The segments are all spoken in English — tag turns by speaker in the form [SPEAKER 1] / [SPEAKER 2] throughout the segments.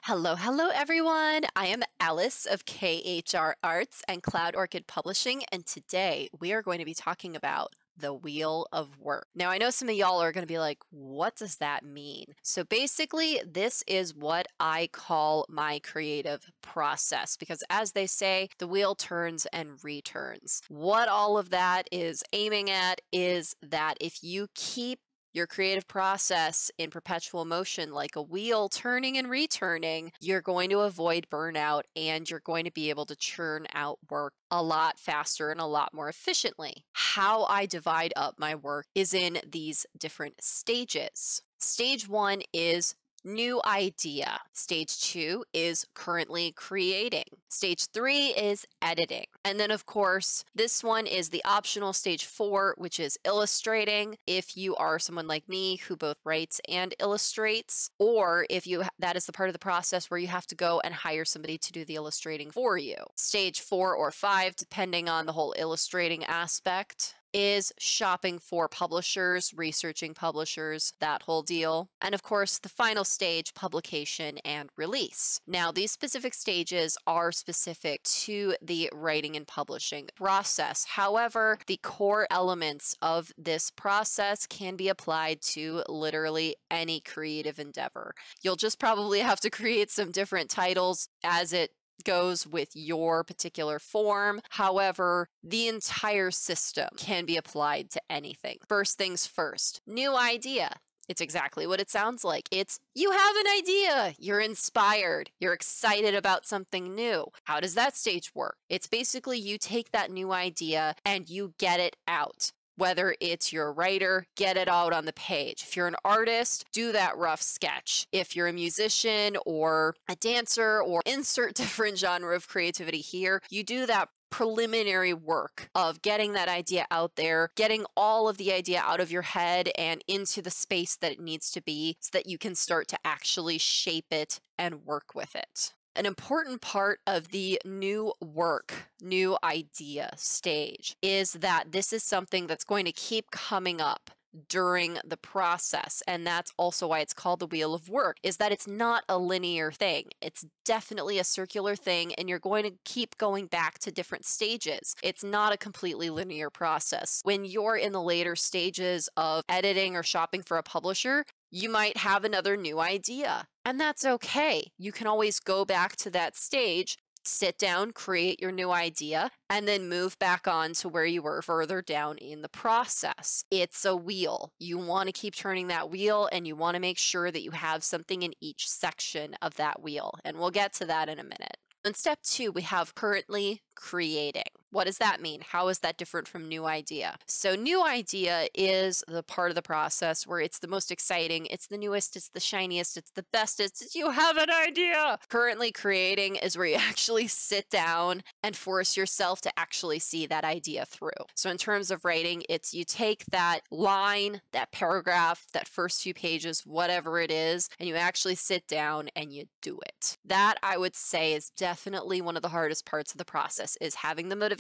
[SPEAKER 1] Hello, everyone. I am Alice of KHR Arts and Cloud Orchid Publishing, and today we are going to be talking about the Wheel of Work. Now, I know some of y'all are going to be like, what does that mean? So basically, this is what I call my creative process because as they say, the wheel turns and returns. What all of that is aiming at is that if you keep your creative process in perpetual motion like a wheel turning and returning, you're going to avoid burnout and you're going to be able to churn out work a lot faster and a lot more efficiently. How I divide up my work is in these different stages. Stage 1 is new idea. Stage 2 is currently creating. Stage 3 is editing. And then, of course, this one is the optional stage 4, which is illustrating. If you are someone like me who both writes and illustrates, or if that is the part of the process where you have to go and hire somebody to do the illustrating for you. Stage 4 or 5, depending on the whole illustrating aspect, is shopping for publishers, researching publishers, that whole deal. And of course, the final stage, publication and release. Now, these specific stages are specific to the writing and publishing process. However, the core elements of this process can be applied to literally any creative endeavor. You'll just probably have to create some different titles as it goes with your particular form. However, the entire system can be applied to anything. First things first, new idea. It's exactly what it sounds like. It's you have an idea, you're inspired, you're excited about something new. How does that stage work? It's basically you take that new idea and you get it out. Whether it's you're a writer, get it out on the page. If you're an artist, do that rough sketch. If you're a musician or a dancer or insert different genre of creativity here, you do that preliminary work of getting that idea out there, getting all of the idea out of your head and into the space that it needs to be so that you can start to actually shape it and work with it. An important part of the new work, new idea stage is that this is something that's going to keep coming up during the process. And that's also why it's called the Wheel of Work, is that it's not a linear thing. It's definitely a circular thing, and you're going to keep going back to different stages. It's not a completely linear process. When you're in the later stages of editing or shopping for a publisher, you might have another new idea. And that's okay. You can always go back to that stage, sit down, create your new idea, and then move back on to where you were further down in the process. It's a wheel. You want to keep turning that wheel, and you want to make sure that you have something in each section of that wheel. And we'll get to that in a minute. In step 2, we have currently creating. What does that mean? How is that different from new idea? So new idea is the part of the process where it's the most exciting, it's the newest, it's the shiniest, it's the bestest, it's you have an idea. Currently creating is where you actually sit down and force yourself to actually see that idea through. So in terms of writing, it's you take that line, that paragraph, that first few pages, whatever it is, and you actually sit down and you do it. That, I would say, is definitely one of the hardest parts of the process, is having the motivation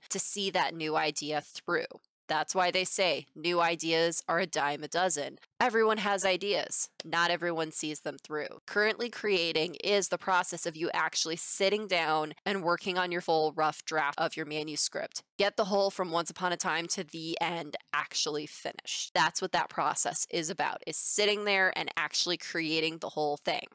[SPEAKER 1] to see that new idea through. That's why they say new ideas are a dime a dozen. Everyone has ideas. Not everyone sees them through. Currently creating is the process of you actually sitting down and working on your full rough draft of your manuscript. Get the whole from once upon a time to the end actually finished. That's what that process is about, is sitting there and actually creating the whole thing.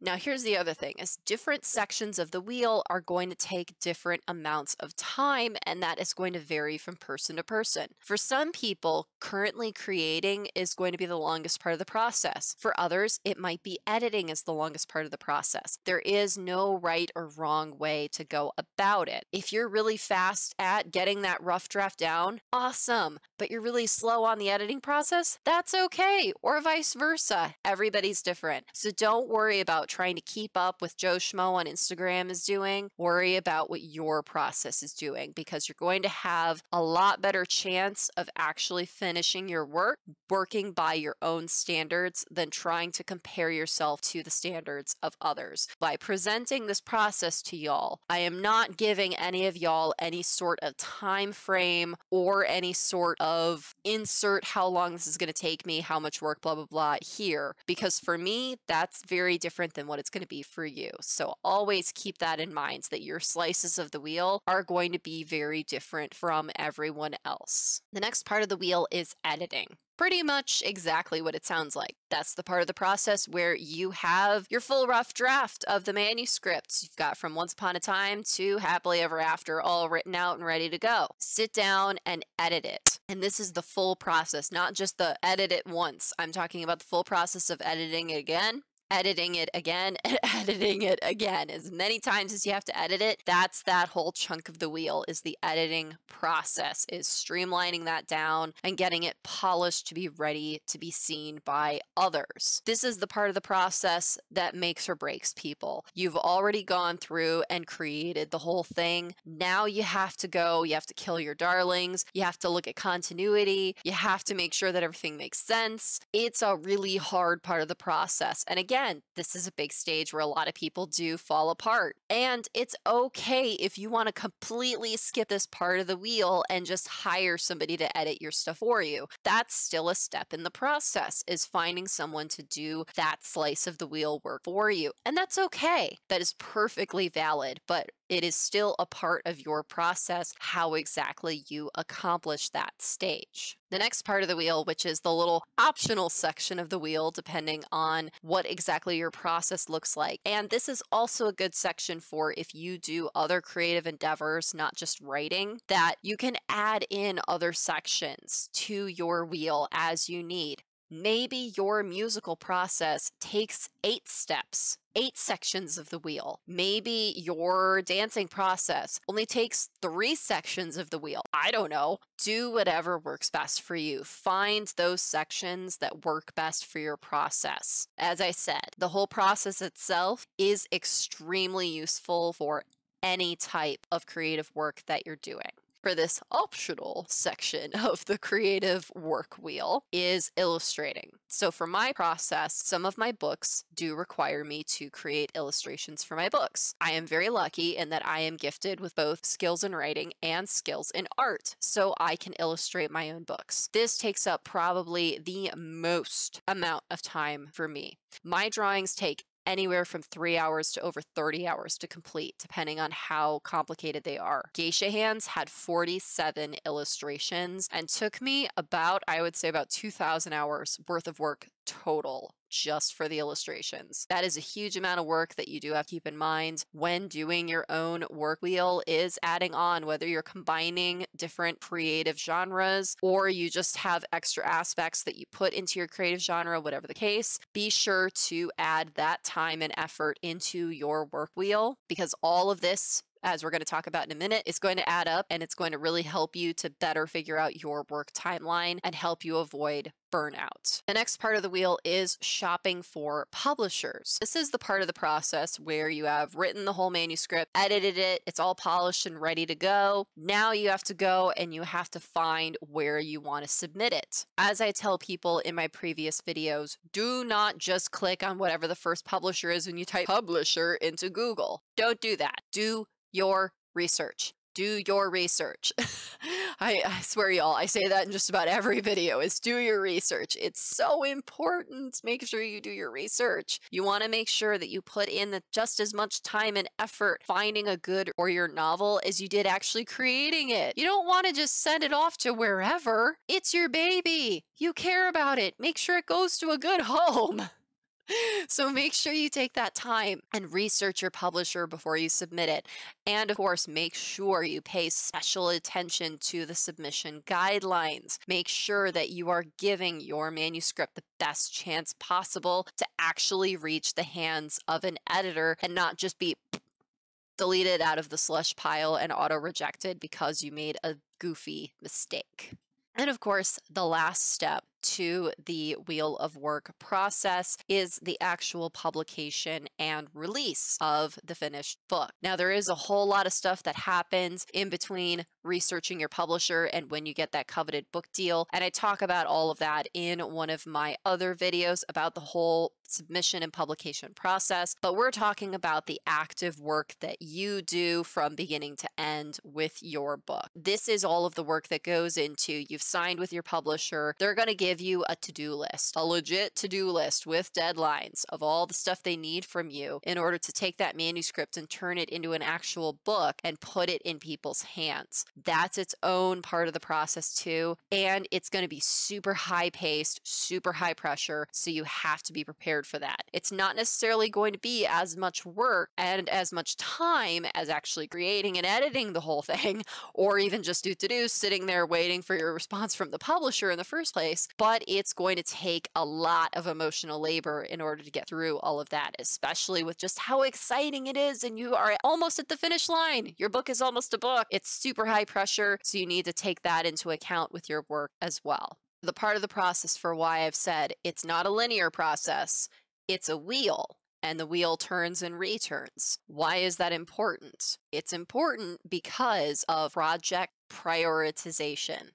[SPEAKER 1] Now, here's the other thing, is different sections of the wheel are going to take different amounts of time, and that is going to vary from person to person. For some people, currently creating is going to be the longest part of the process. For others, it might be editing is the longest part of the process. There is no right or wrong way to go about it. If you're really fast at getting that rough draft down, awesome. But you're really slow on the editing process, that's okay. Or vice versa. Everybody's different. So don't worry about trying to keep up with Joe Schmo on Instagram is doing. Worry about what your process is doing, because you're going to have a lot better chance of actually finishing your work working by your own standards than trying to compare yourself to the standards of others. By presenting this process to y'all, I am not giving any of y'all any sort of time frame or any sort of insert how long this is going to take me, how much work, blah, blah, blah here, because for me, that's very different than what it's going to be for you. So always keep that in mind, that your slices of the wheel are going to be very different from everyone else. The next part of the wheel is editing. Pretty much exactly what it sounds like. That's the part of the process where you have your full rough draft of the manuscript. You've got From Once Upon a Time to Happily Ever After all written out and ready to go. Sit down and edit it. And this is the full process, not just the edit it once. I'm talking about the full process of editing it again, editing it again, and editing it again. As many times as you have to edit it, that's that whole chunk of the wheel, is the editing process, is streamlining that down and getting it polished to be ready to be seen by others. This is the part of the process that makes or breaks people. You've already gone through and created the whole thing. Now you have to kill your darlings, you have to look at continuity, you have to make sure that everything makes sense. It's a really hard part of the process. And again, this is a big stage where a lot of people do fall apart. And it's okay if you want to completely skip this part of the wheel and just hire somebody to edit your stuff for you. That's still a step in the process, is finding someone to do that slice of the wheel work for you. And that's okay. That is perfectly valid, but it is still a part of your process, how exactly you accomplish that stage. The next part of the wheel, which is the little optional section of the wheel, depending on what exactly your process looks like. And this is also a good section for if you do other creative endeavors, not just writing, that you can add in other sections to your wheel as you need. Maybe your musical process takes 8 steps, 8 sections of the wheel. Maybe your dancing process only takes 3 sections of the wheel. I don't know. Do whatever works best for you. Find those sections that work best for your process. As I said, the whole process itself is extremely useful for any type of creative work that you're doing. For this optional section of the creative work wheel is illustrating. So for my process, some of my books do require me to create illustrations for my books. I am very lucky in that I am gifted with both skills in writing and skills in art, so I can illustrate my own books. This takes up probably the most amount of time for me. My drawings take anywhere from 3 hours to over 30 hours to complete, depending on how complicated they are. Geisha Hands had 47 illustrations and took me about 2,000 hours worth of work total just for the illustrations. That is a huge amount of work that you do have to keep in mind when doing your own work wheel, is adding on, whether you're combining different creative genres or you just have extra aspects that you put into your creative genre, whatever the case, be sure to add that time and effort into your work wheel, because all of this, as we're going to talk about in a minute, is going to add up, and it's going to really help you to better figure out your work timeline and help you avoid burnout. The next part of the wheel is shopping for publishers. This is the part of the process where you have written the whole manuscript, edited it, it's all polished and ready to go. Now you have to go and you have to find where you want to submit it. As I tell people in my previous videos, do not just click on whatever the first publisher is when you type publisher into Google. Don't do that. Do your research. Do your research. I swear, y'all, I say that in just about every video, is do your research. It's so important. Make sure you do your research. You want to make sure that you put in just as much time and effort finding a good or your novel as you did actually creating it. You don't want to just send it off to wherever. It's your baby. You care about it. Make sure it goes to a good home. So make sure you take that time and research your publisher before you submit it. And of course, make sure you pay special attention to the submission guidelines. Make sure that you are giving your manuscript the best chance possible to actually reach the hands of an editor and not just be deleted out of the slush pile and auto-rejected because you made a goofy mistake. And of course, the last step to the wheel of work process is the actual publication and release of the finished book. Now, there is a whole lot of stuff that happens in between researching your publisher and when you get that coveted book deal. And I talk about all of that in one of my other videos about the whole submission and publication process. But we're talking about the active work that you do from beginning to end with your book. This is all of the work that goes into, you've signed with your publisher. They're going to give give you a to-do list, a legit to-do list with deadlines of all the stuff they need from you in order to take that manuscript and turn it into an actual book and put it in people's hands. That's its own part of the process too, and it's going to be super high paced, super high pressure, so you have to be prepared for that. It's not necessarily going to be as much work and as much time as actually creating and editing the whole thing, or even just sitting there waiting for your response from the publisher in the first place, but it's going to take a lot of emotional labor in order to get through all of that, especially with just how exciting it is and you are almost at the finish line. Your book is almost a book. It's super high pressure, so you need to take that into account with your work as well. The part of the process for why I've said it's not a linear process, it's a wheel. And the wheel turns and returns. Why is that important? It's important because of project prioritization.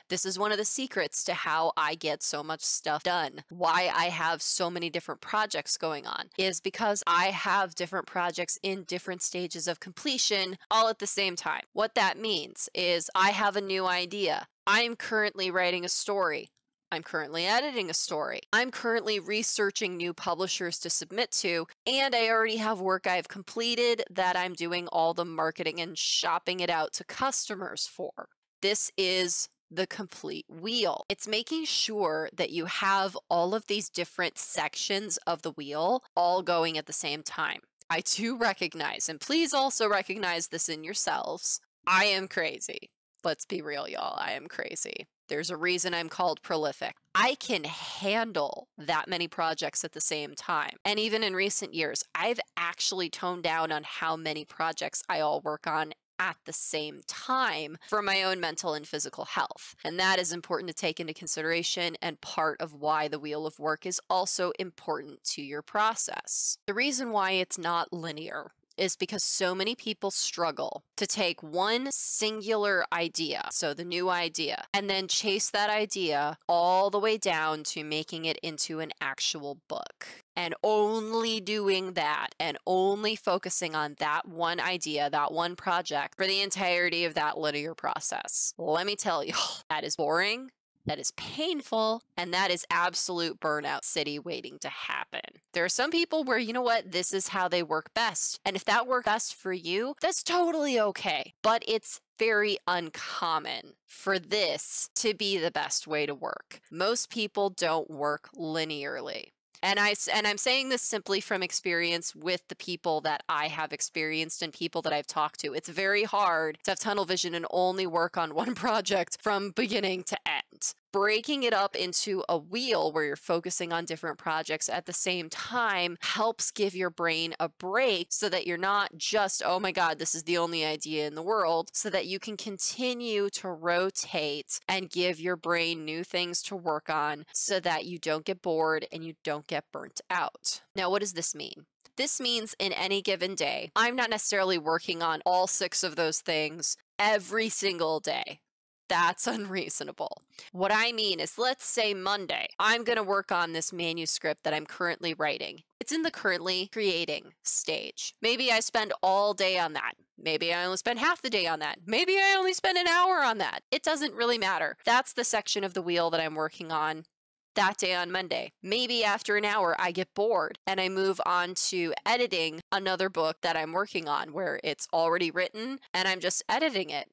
[SPEAKER 1] This is one of the secrets to how I get so much stuff done. Why I have so many different projects going on is because I have different projects in different stages of completion all at the same time. What that means is I have a new idea. I'm currently writing a story. I'm currently editing a story. I'm currently researching new publishers to submit to, and I already have work I've completed that I'm doing all the marketing and shopping it out to customers for. This is the complete wheel. It's making sure that you have all of these different sections of the wheel all going at the same time. I do recognize, and please also recognize this in yourselves, I am crazy. Let's be real, y'all. I am crazy. There's a reason I'm called prolific. I can handle that many projects at the same time. And even in recent years, I've actually toned down on how many projects I all work on at the same time for my own mental and physical health. And that is important to take into consideration and part of why the wheel of work is also important to your process. The reason why it's not linear is because so many people struggle to take one singular idea, so the new idea, and then chase that idea all the way down to making it into an actual book. And only doing that and only focusing on that one idea, that one project for the entirety of that linear process. Let me tell you, that is boring. That is painful, and that is absolute burnout city waiting to happen. There are some people where, you know what, this is how they work best. And if that works best for you, that's totally okay. But it's very uncommon for this to be the best way to work. Most people don't work linearly. And I'm saying this simply from experience with the people that I have experienced and people that I've talked to. It's very hard to have tunnel vision and only work on one project from beginning to end. Breaking it up into a wheel where you're focusing on different projects at the same time helps give your brain a break so that you're not just, oh my God, this is the only idea in the world, so that you can continue to rotate and give your brain new things to work on so that you don't get bored and you don't get burnt out. Now, what does this mean? This means in any given day, I'm not necessarily working on all 6 of those things every single day. That's unreasonable. What I mean is, let's say Monday, I'm going to work on this manuscript that I'm currently writing. It's in the currently creating stage. Maybe I spend all day on that. Maybe I only spend half the day on that. Maybe I only spend an hour on that. It doesn't really matter. That's the section of the wheel that I'm working on that day on Monday. Maybe after an hour, I get bored and I move on to editing another book that I'm working on where it's already written and I'm just editing it.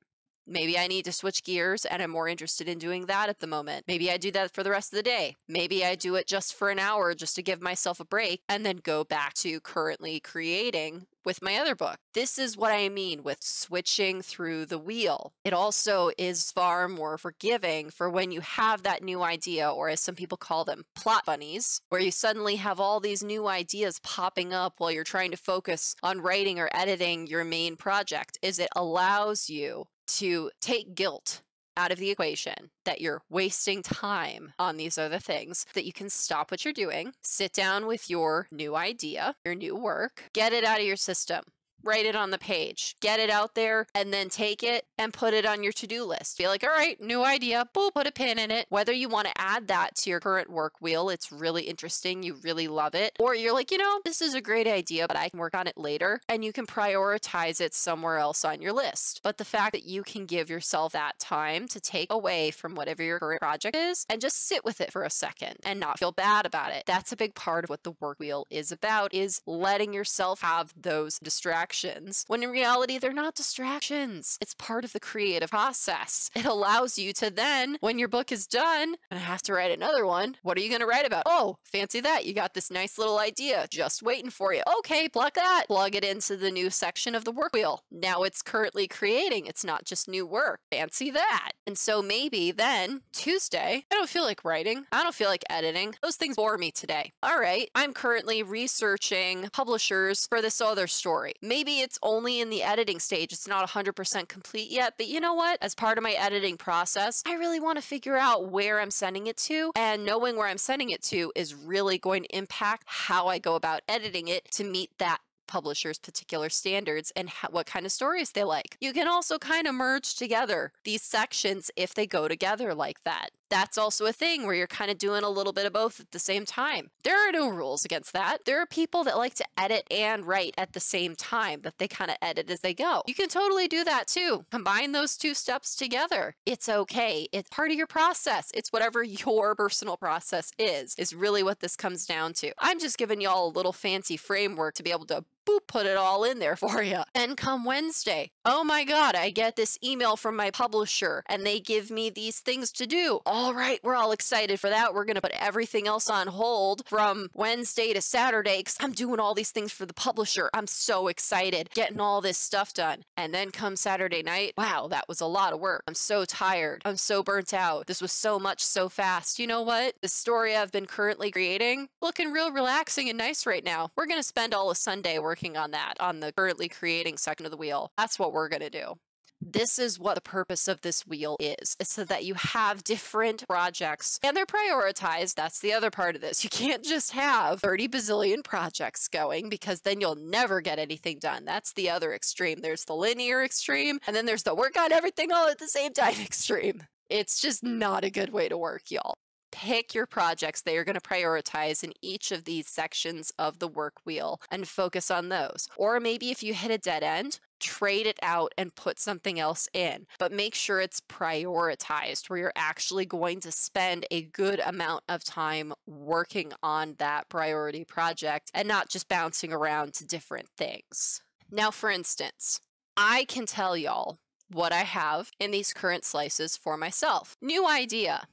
[SPEAKER 1] Maybe I need to switch gears and I'm more interested in doing that at the moment. Maybe I do that for the rest of the day. Maybe I do it just for an hour just to give myself a break and then go back to currently creating with my other book. This is what I mean with switching through the wheel. It also is far more forgiving for when you have that new idea, or as some people call them, plot bunnies, where you suddenly have all these new ideas popping up while you're trying to focus on writing or editing your main project. Is it allows you to take guilt out of the equation that you're wasting time on these other things, that you can stop what you're doing, sit down with your new idea, your new work, get it out of your system. write it on the page, get it out there, and then take it and put it on your to-do list. Be like, all right, new idea, boop, put a pin in it. Whether you want to add that to your current work wheel, it's really interesting, you really love it, or you're like, this is a great idea, but I can work on it later, and you can prioritize it somewhere else on your list. But the fact that you can give yourself that time to take away from whatever your current project is and just sit with it for a second and not feel bad about it. That's a big part of what the work wheel is about, is letting yourself have those distractions when in reality they're not distractions. It's part of the creative process. It allows you to then, when your book is done and I have to write another one, what are you going to write about? Oh, fancy that. You got this nice little idea just waiting for you. Okay, plug that. Plug it into the new section of the work wheel. Now it's currently creating. It's not just new work. Fancy that. And so maybe then Tuesday, I don't feel like writing. I don't feel like editing. Those things bore me today. All right, I'm currently researching publishers for this other story. Maybe it's only in the editing stage. It's not 100% complete yet, but you know what? As part of my editing process, I really want to figure out where I'm sending it to, and knowing where I'm sending it to is really going to impact how I go about editing it to meet that publisher's particular standards and what kind of stories they like. You can also kind of merge together these sections if they go together like that. That's also a thing where you're kind of doing a little bit of both at the same time. There are no rules against that. There are people that like to edit and write at the same time, that they kind of edit as they go. You can totally do that too. Combine those two steps together. It's okay. It's part of your process. It's whatever your personal process is really what this comes down to. I'm just giving y'all a little fancy framework to be able to put it all in there for you. And come Wednesday, oh my God, I get this email from my publisher and they give me these things to do. All right, we're all excited for that. We're going to put everything else on hold from Wednesday to Saturday because I'm doing all these things for the publisher. I'm so excited getting all this stuff done. And then come Saturday night, wow, that was a lot of work. I'm so tired. I'm so burnt out. This was so much so fast. You know what? The story I've been currently creating, looking real relaxing and nice right now. We're going to spend all of Sunday working on that, on the currently creating section of the wheel. That's what we're going to do. This is what the purpose of this wheel is. It's so that you have different projects and they're prioritized. That's the other part of this. You can't just have 30 bazillion projects going because then you'll never get anything done. That's the other extreme. There's the linear extreme and then there's the work on everything all at the same time extreme. It's just not a good way to work, y'all. Pick your projects that you're going to prioritize in each of these sections of the work wheel and focus on those. Or maybe if you hit a dead end, trade it out and put something else in, but make sure it's prioritized where you're actually going to spend a good amount of time working on that priority project and not just bouncing around to different things. Now, for instance, I can tell y'all what I have in these current slices for myself. New idea.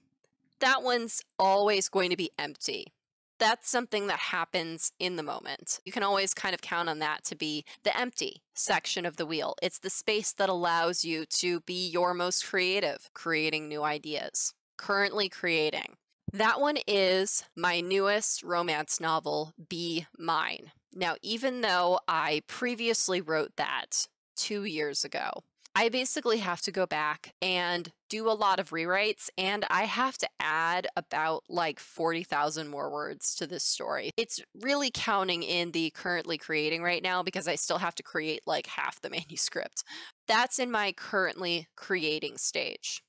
[SPEAKER 1] That one's always going to be empty. That's something that happens in the moment. You can always kind of count on that to be the empty section of the wheel. It's the space that allows you to be your most creative, creating new ideas. Currently creating. That one is my newest romance novel, Be Mine. Now, even though I previously wrote that 2 years ago, I basically have to go back and do a lot of rewrites, and I have to add about like 40,000 more words to this story. It's really counting in the currently creating right now because I still have to create like half the manuscript. That's in my currently creating stage.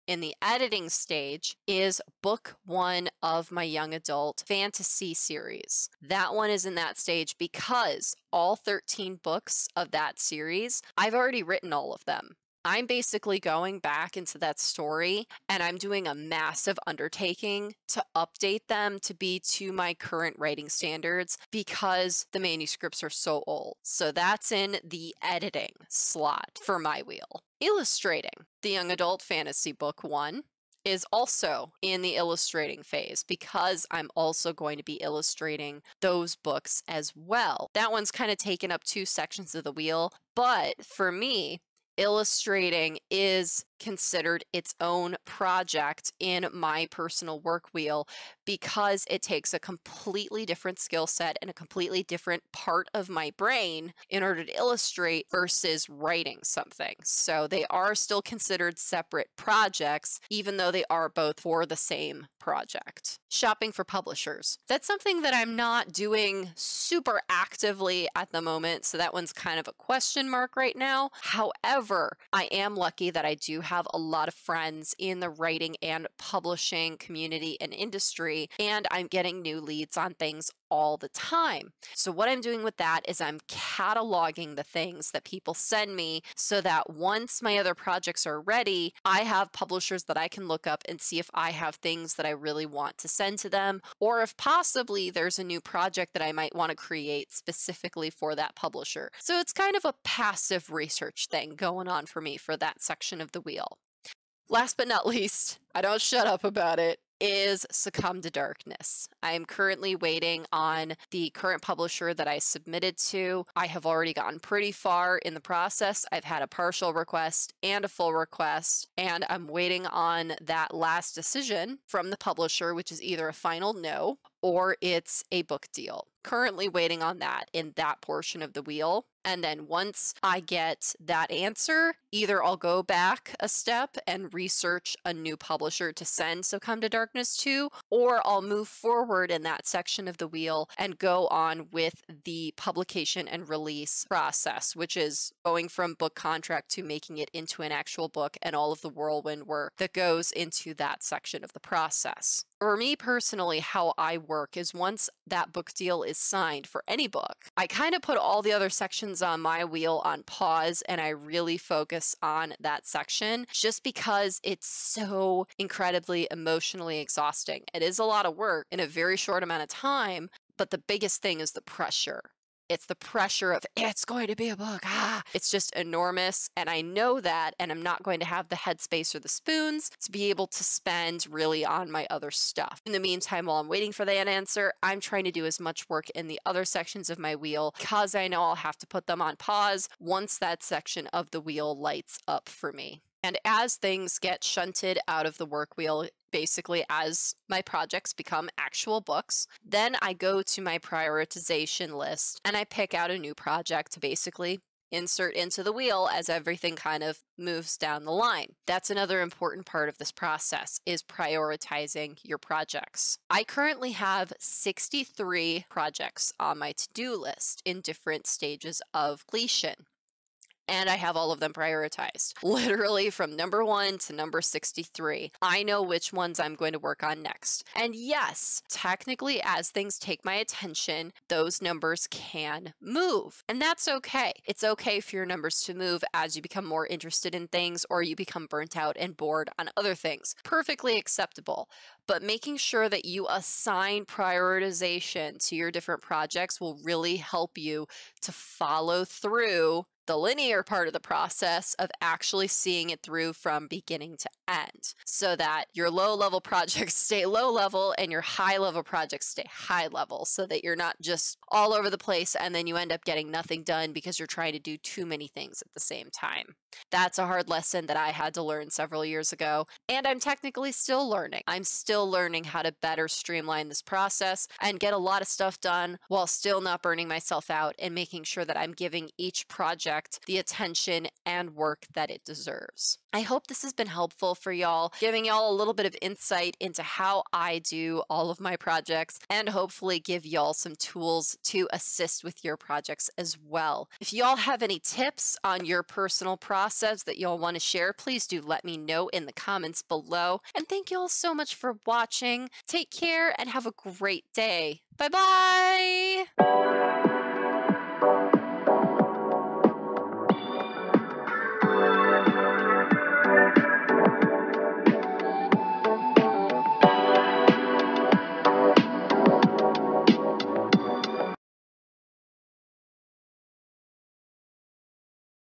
[SPEAKER 1] In the editing stage is book 1 of my young adult fantasy series. That one is in that stage because all 13 books of that series, I've already written all of them. I'm basically going back into that story and I'm doing a massive undertaking to update them to be to my current writing standards because the manuscripts are so old. So that's in the editing slot for my wheel. Illustrating. The young adult fantasy book 1 is also in the illustrating phase because I'm also going to be illustrating those books as well. That one's kind of taken up 2 sections of the wheel, but for me, illustrating is considered its own project in my personal work wheel because it takes a completely different skill set and a completely different part of my brain in order to illustrate versus writing something. So they are still considered separate projects, even though they are both for the same project. Shopping for publishers. That's something that I'm not doing super actively at the moment, so that one's kind of a question mark right now. However, I am lucky that I do have a lot of friends in the writing and publishing community and industry, and I'm getting new leads on things all the time. So what I'm doing with that is I'm cataloging the things that people send me so that once my other projects are ready, I have publishers that I can look up and see if I have things that I really want to send to them, or if possibly there's a new project that I might want to create specifically for that publisher. So it's kind of a passive research thing going on for me for that section of the wheel. Last but not least, I don't shut up about it, is Succumb to Darkness. I am currently waiting on the current publisher that I submitted to. I have already gotten pretty far in the process. I've had a partial request and a full request, and I'm waiting on that last decision from the publisher, which is either a final no or it's a book deal. Currently waiting on that in that portion of the wheel. And then once I get that answer, either I'll go back a step and research a new publisher to send Succumb to Darkness to, or I'll move forward in that section of the wheel and go on with the publication and release process, which is going from book contract to making it into an actual book and all of the whirlwind work that goes into that section of the process. For me personally, how I work is once that book deal is signed for any book, I kind of put all the other sections on my wheel on pause and I really focus on that section just because it's so incredibly emotionally exhausting. It is a lot of work in a very short amount of time, but the biggest thing is the pressure. It's the pressure of, it's going to be a book. It's just enormous. And I know that, and I'm not going to have the headspace or the spoons to be able to spend really on my other stuff. In the meantime, while I'm waiting for that answer, I'm trying to do as much work in the other sections of my wheel because I know I'll have to put them on pause once that section of the wheel lights up for me. And as things get shunted out of the work wheel, basically as my projects become actual books, then I go to my prioritization list and I pick out a new project to basically insert into the wheel as everything kind of moves down the line. That's another important part of this process, is prioritizing your projects. I currently have 63 projects on my to-do list in different stages of completion. And I have all of them prioritized, literally from number 1 to number 63. I know which ones I'm going to work on next. And yes, technically, as things take my attention, those numbers can move. And that's okay. It's okay for your numbers to move as you become more interested in things or you become burnt out and bored on other things. Perfectly acceptable. But making sure that you assign prioritization to your different projects will really help you to follow through the linear part of the process of actually seeing it through from beginning to end so that your low-level projects stay low-level and your high-level projects stay high-level so that you're not just all over the place and then you end up getting nothing done because you're trying to do too many things at the same time. That's a hard lesson that I had to learn several years ago, and I'm technically still learning. I'm still learning how to better streamline this process and get a lot of stuff done while still not burning myself out and making sure that I'm giving each project the attention and work that it deserves. I hope this has been helpful for y'all, giving y'all a little bit of insight into how I do all of my projects and hopefully give y'all some tools to assist with your projects as well. If y'all have any tips on your personal process that y'all want to share, please do let me know in the comments below. And thank y'all so much for watching. Take care and have a great day. Bye-bye!